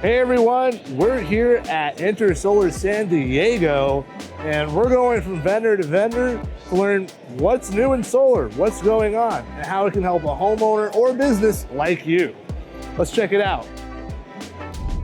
Hey everyone, we're here at Intersolar San Diego, and we're going from vendor to vendor to learn what's new in solar, what's going on, and how it can help a homeowner or business like you. Let's check it out.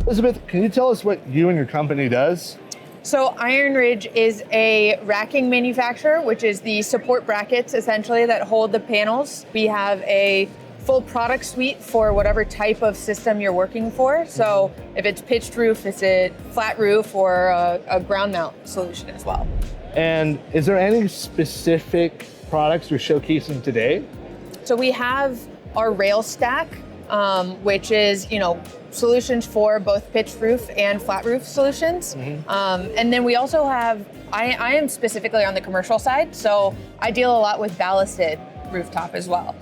Elizabeth, can you tell us what you and your company does? So IronRidge is a racking manufacturer, which is the support brackets essentially that hold the panels. We have a full product suite for whatever type of system you're working for. So if it's pitched roof, is it flat roof, or a ground mount solution as well. And is there any specific products you're showcasing today? So we have our rail stack, which is, solutions for both pitched roof and flat roof solutions. And then we also have, I am specifically on the commercial side, so I deal a lot with ballasted rooftop as well.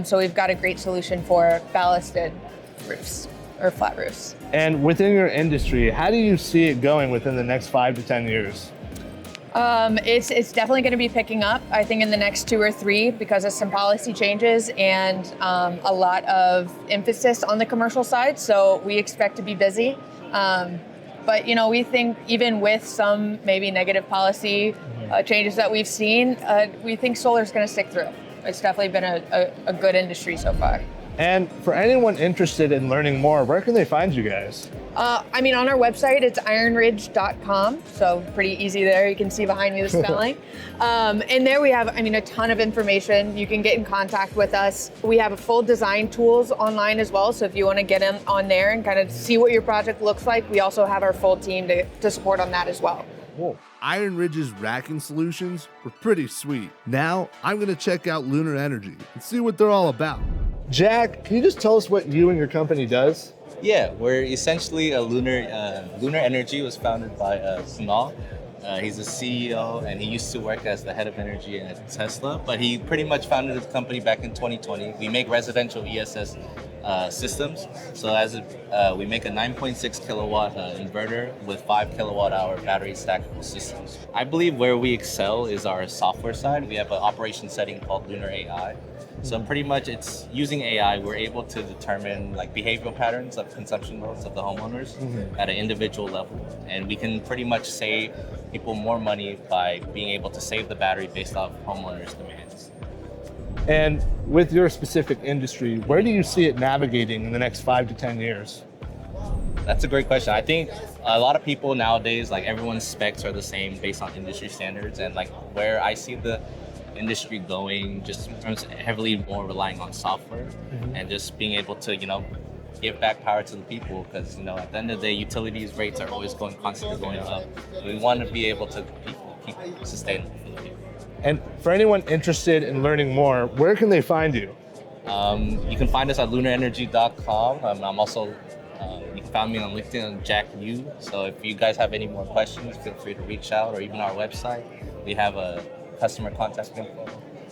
So we've got a great solution for ballasted roofs or flat roofs. And within your industry, how do you see it going within the next 5 to 10 years? It's definitely going to be picking up, I think, in the next 2 or 3 because of some policy changes and a lot of emphasis on the commercial side. So we expect to be busy. But we think even with some maybe negative policy changes that we've seen, we think solar is going to stick through. It's definitely been a good industry so far. And for anyone interested in learning more, where can they find you guys? On our website, it's IronRidge.com, so pretty easy there. You can see behind me the spelling. And there we have, a ton of information. You can get in contact with us. We have a full design tools online as well, so if you want to get in on there and kind of see what your project looks like, we also have our full team to support on that as well. Cool. IronRidge's racking solutions were pretty sweet. Now, I'm going to check out Lunar Energy and see what they're all about. Jack, can you just tell us what you and your company does? Yeah, we're essentially a Lunar Energy was founded by Kunal. He's a CEO, and he used to work as the head of energy at Tesla, but he pretty much founded his company back in 2020. We make residential ESS systems. So we make a 9.6 kilowatt inverter with 5 kilowatt hour battery stackable systems. I believe where we excel is our software side. We have an operation setting called Lunar AI. So pretty much it's using AI, we're able to determine behavioral patterns of consumption loads of the homeowners at an individual level. And we can pretty much save people more money by being able to save the battery based off homeowners' demands. And with your specific industry, where do you see it navigating in the next 5 to 10 years? That's a great question. I think a lot of people nowadays, everyone's specs are the same based on industry standards. And where I see the industry going, just in terms of heavily more relying on software and just being able to, give back power to the people, because, at the end of the day, utilities rates are always constantly going up. We want to be able to keep it sustainable for the people. And for anyone interested in learning more, where can they find you? You can find us at lunarenergy.com. I'm also, you can find me on LinkedIn, Jack Yu. So if you guys have any more questions, feel free to reach out, or even our website. We have a customer contact info,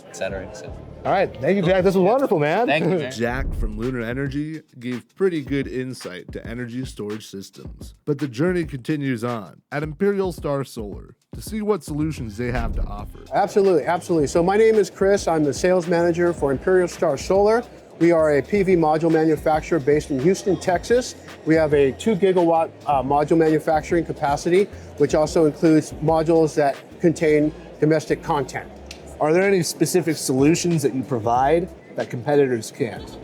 et cetera, et cetera. All right, thank you, Jack. This was wonderful, man. Thank you, man. Jack from Lunar Energy gave pretty good insight to energy storage systems. But the journey continues on at Imperial Star Solar to see what solutions they have to offer. Absolutely. So my name is Chris. I'm the sales manager for Imperial Star Solar. We are a PV module manufacturer based in Houston, Texas. We have a 2 gigawatt module manufacturing capacity, which also includes modules that contain domestic content. Are there any specific solutions that you provide that competitors can't?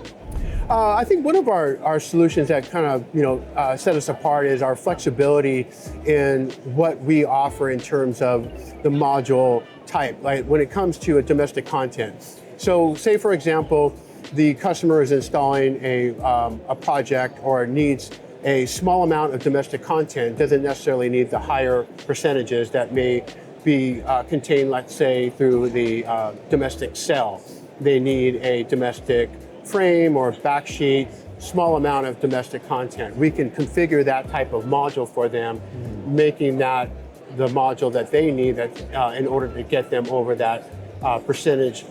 I think one of our solutions that kind of set us apart is our flexibility in what we offer in terms of the module type, when it comes to a domestic content. So say, for example, the customer is installing a project or needs a small amount of domestic content, doesn't necessarily need the higher percentages that may be contained, let's say, through the domestic cell. They need a domestic frame or back sheet, small amount of domestic content. We can configure that type of module for them, making that the module that they need in order to get them over that percentage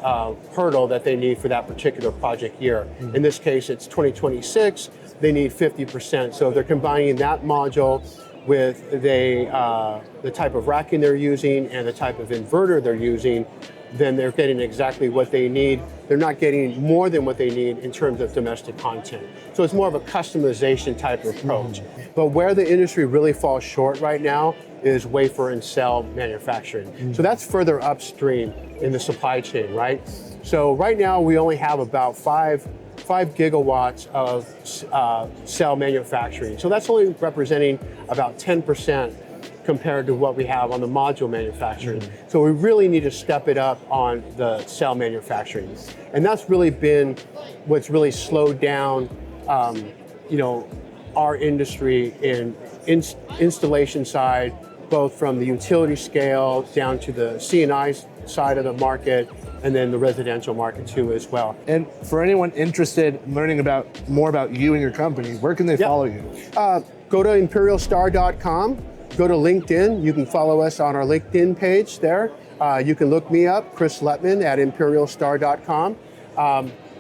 hurdle that they need for that particular project year. In this case, it's 2026, they need 50%. So they're combining that module with the type of racking they're using and the type of inverter they're using, then they're getting exactly what they need. They're not getting more than what they need in terms of domestic content. So it's more of a customization type of approach. But where the industry really falls short right now is wafer and cell manufacturing. So that's further upstream in the supply chain, right? So right now we only have about 5 gigawatts of cell manufacturing. So that's only representing about 10% compared to what we have on the module manufacturing. So we really need to step it up on the cell manufacturing. And that's really been what's really slowed down our industry in installation side, both from the utility scale down to the C&I side of the market, and then the residential market too as well. And for anyone interested in learning more about you and your company, where can they follow you? Go to imperialstar.com, go to LinkedIn. You can follow us on our LinkedIn page there. You can look me up, Chris Letman at imperialstar.com.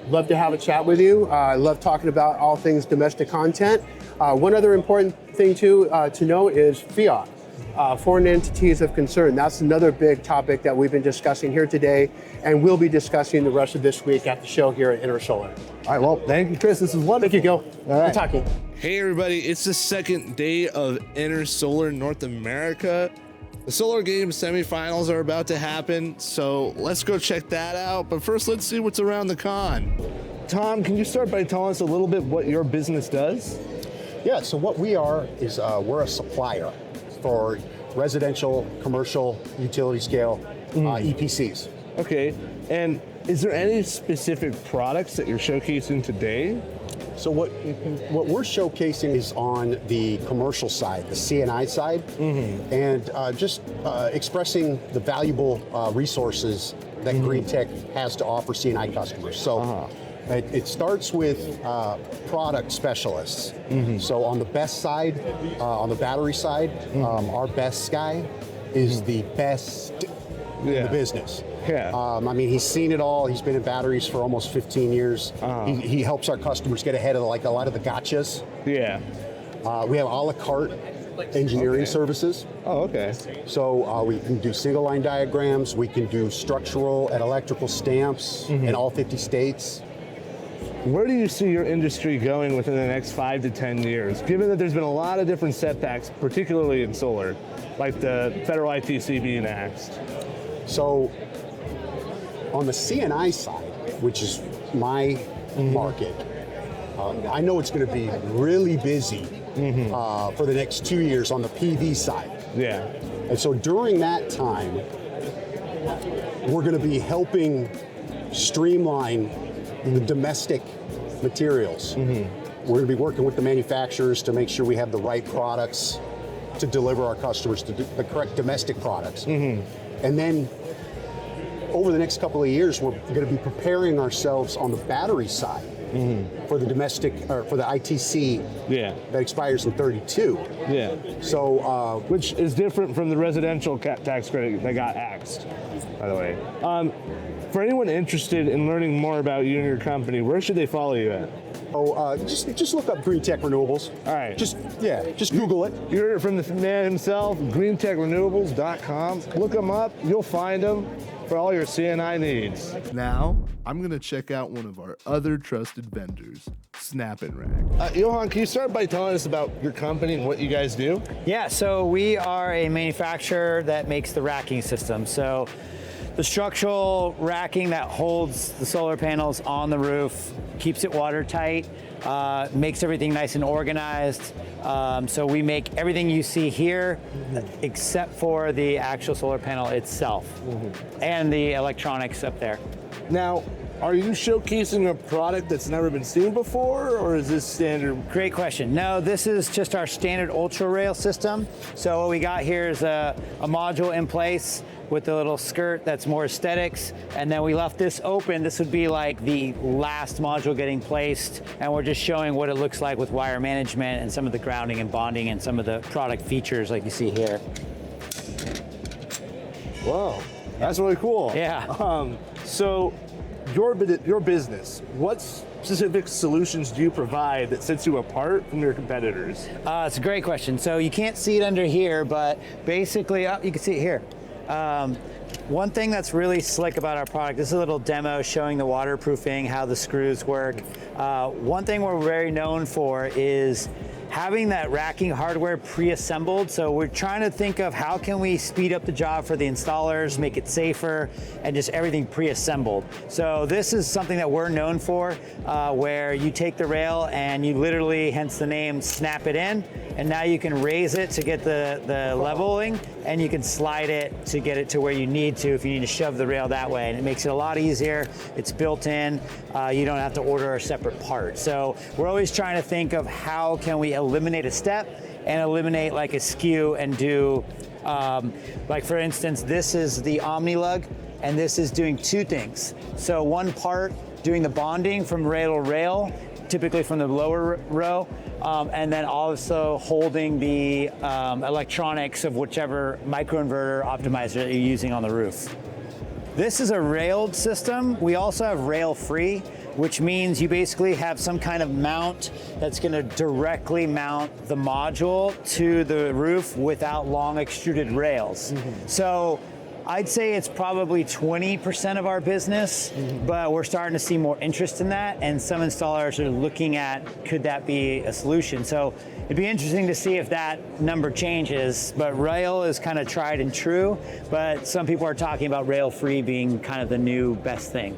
Love to have a chat with you. I love talking about all things domestic content. One other important thing to know is fiat. Foreign entities of concern. That's another big topic that we've been discussing here today, and we'll be discussing the rest of this week at the show here at Intersolar. All right, well, thank you, Chris. This is wonderful. Thank you, Gil. All right. Good talking. Hey everybody, it's the second day of Intersolar North America. The Solar Games semifinals are about to happen, so let's go check that out. But first, let's see what's around the con. Tom, can you start by telling us a little bit what your business does? Yeah, so what we are is we're a supplier for residential, commercial, utility scale EPCs. Okay, and is there any specific products that you're showcasing today? So what we're showcasing is on the commercial side, the C&I side, and just expressing the valuable resources that GreenTech has to offer C&I customers. So it starts with product specialists. So on the best side, on the battery side, our best guy is the best in the business. Yeah. I mean, he's seen it all. He's been in batteries for almost 15 years. He helps our customers get ahead of like a lot of the gotchas. Yeah. We have a la carte engineering services. Oh, okay. So we can do single line diagrams. We can do structural and electrical stamps in all 50 states. Where do you see your industry going within the next 5 to 10 years? Given that there's been a lot of different setbacks, particularly in solar, like the federal ITC being axed. So on the C&I side, which is my market, I know it's going to be really busy for the next 2 years on the PV side. Yeah. And so during that time, we're going to be helping streamline the domestic materials. We're going to be working with the manufacturers to make sure we have the right products to deliver our customers to the correct domestic products. And then over the next couple of years, we're going to be preparing ourselves on the battery side for the domestic, or for the ITC that expires in 32. Yeah. So, which is different from the residential tax credit that got axed, by the way. For anyone interested in learning more about you and your company, where should they follow you at? just look up GreenTech Renewables. All right. Just Google it. You heard it from the man himself, GreenTechRenewables.com. Look them up. You'll find them for all your C&I needs. Now, I'm going to check out one of our other trusted vendors, SnapNrack. Johan, can you start by telling us about your company and what you guys do? Yeah, so we are a manufacturer that makes the racking system. So the structural racking that holds the solar panels on the roof, keeps it watertight, makes everything nice and organized. So we make everything you see here except for the actual solar panel itself and the electronics up there. Now, are you showcasing a product that's never been seen before, or is this standard? Great question. No, this is just our standard ultra rail system. So what we got here is a module in place with a little skirt that's more aesthetics, and then we left this open. This would be like the last module getting placed, and we're just showing what it looks like with wire management and some of the grounding and bonding and some of the product features like you see here. Whoa, that's really cool. Yeah. So your business, what's specific solutions do you provide that sets you apart from your competitors? It's a great question. So you can't see it under here, but basically, you can see it here. One thing that's really slick about our product, this is a little demo showing the waterproofing, how the screws work. One thing we're very known for is having that racking hardware pre-assembled. So we're trying to think of how can we speed up the job for the installers, make it safer, and just everything pre-assembled. So this is something that we're known for, where you take the rail and you literally, hence the name, snap it in, and now you can raise it to get the leveling, and you can slide it to get it to where you need to if you need to shove the rail that way. And it makes it a lot easier. It's built in. You don't have to order a separate part. So we're always trying to think of how can we eliminate a step and eliminate like a skew and do, like for instance, this is the OmniLug, and this is doing two things. So one part doing the bonding from rail to rail, typically from the lower row, and then also holding the electronics of whichever microinverter optimizer that you're using on the roof. This is a railed system. We also have rail free, which means you basically have some kind of mount that's gonna directly mount the module to the roof without long extruded rails. So I'd say it's probably 20% of our business, but we're starting to see more interest in that, and some installers are looking at, could that be a solution? So it'd be interesting to see if that number changes, but rail is kind of tried and true, but some people are talking about rail-free being kind of the new best thing.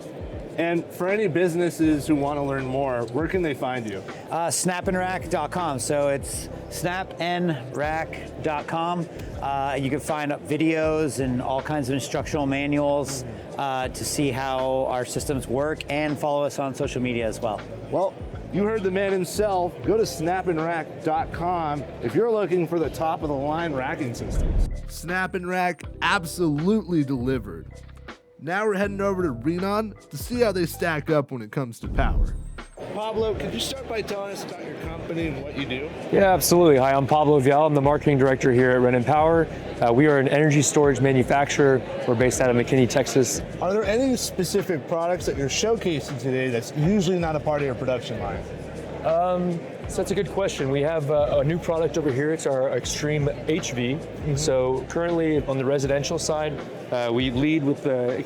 And for any businesses who want to learn more, where can they find you? SnapNrack.com. So it's SnapNrack.com. You can find videos and all kinds of instructional manuals to see how our systems work, and follow us on social media as well. Well, you heard the man himself. Go to SnapNrack.com if you're looking for the top of the line racking systems. SnapNrack absolutely delivered. Now we're heading over to Renon to see how they stack up when it comes to power. Pablo, could you start by telling us about your company and what you do? Yeah, absolutely. Hi, I'm Pablo Vial. I'm the marketing director here at Renon Power. We are an energy storage manufacturer. We're based out of McKinney, Texas. Are there any specific products that you're showcasing today that's usually not a part of your production line? So that's a good question. We have a new product over here. It's our Extreme HV. So currently on the residential side, we lead with the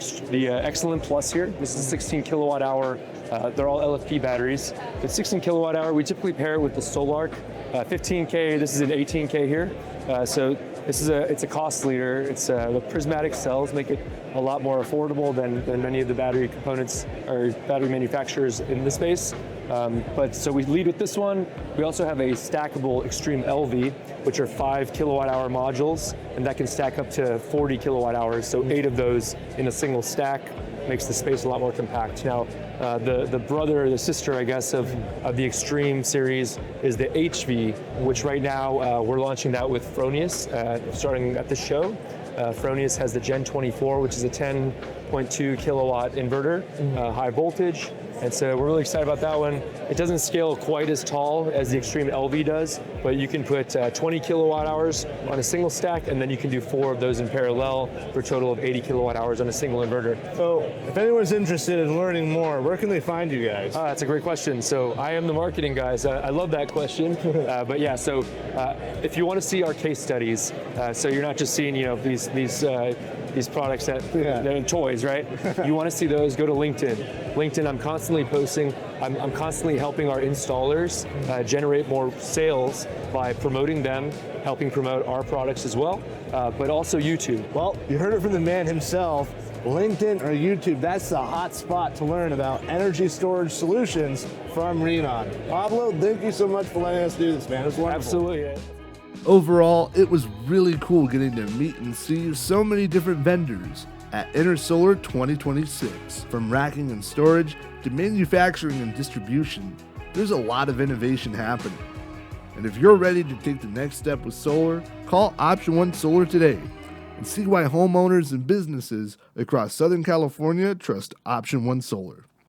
Excellent Plus here. This is 16 kilowatt hour. They're all LFP batteries. The 16 kilowatt hour, we typically pair it with the Solar 15K. This is an 18K here. So this is it's a cost leader. It's the prismatic cells make it a lot more affordable than many of the battery components or battery manufacturers in the space. But so we lead with this one. We also have a stackable Extreme LV, which are 5 kilowatt hour modules, and that can stack up to 40 kilowatt hours. So 8 of those in a single stack makes the space a lot more compact. Now, the sister, I guess, of the Extreme series is the HV, which right now we're launching that with Fronius, starting at the show. Fronius has the Gen 24, which is a 10.2 kilowatt inverter, high voltage. And so we're really excited about that one. It doesn't scale quite as tall as the Extreme LV does, but you can put 20 kilowatt hours on a single stack, and then you can do 4 of those in parallel for a total of 80 kilowatt hours on a single inverter. So if anyone's interested in learning more, where can they find you guys? That's a great question. So I am the marketing guy, so I love that question. But yeah, so if you want to see our case studies, so you're not just seeing these products that they're toys, right? You want to see those, go to LinkedIn. LinkedIn, I'm constantly posting. I'm constantly helping our installers generate more sales by promoting them, helping promote our products as well, but also YouTube. Well, you heard it from the man himself. LinkedIn or YouTube, that's the hot spot to learn about energy storage solutions from Renon. Pablo, thank you so much for letting us do this, man. It was wonderful. Absolutely. Overall, it was really cool getting to meet and see so many different vendors at Intersolar 2026. From racking and storage to manufacturing and distribution, there's a lot of innovation happening. And if you're ready to take the next step with solar, call OptionOneSolar today and see why homeowners and businesses across Southern California trust OptionOneSolar.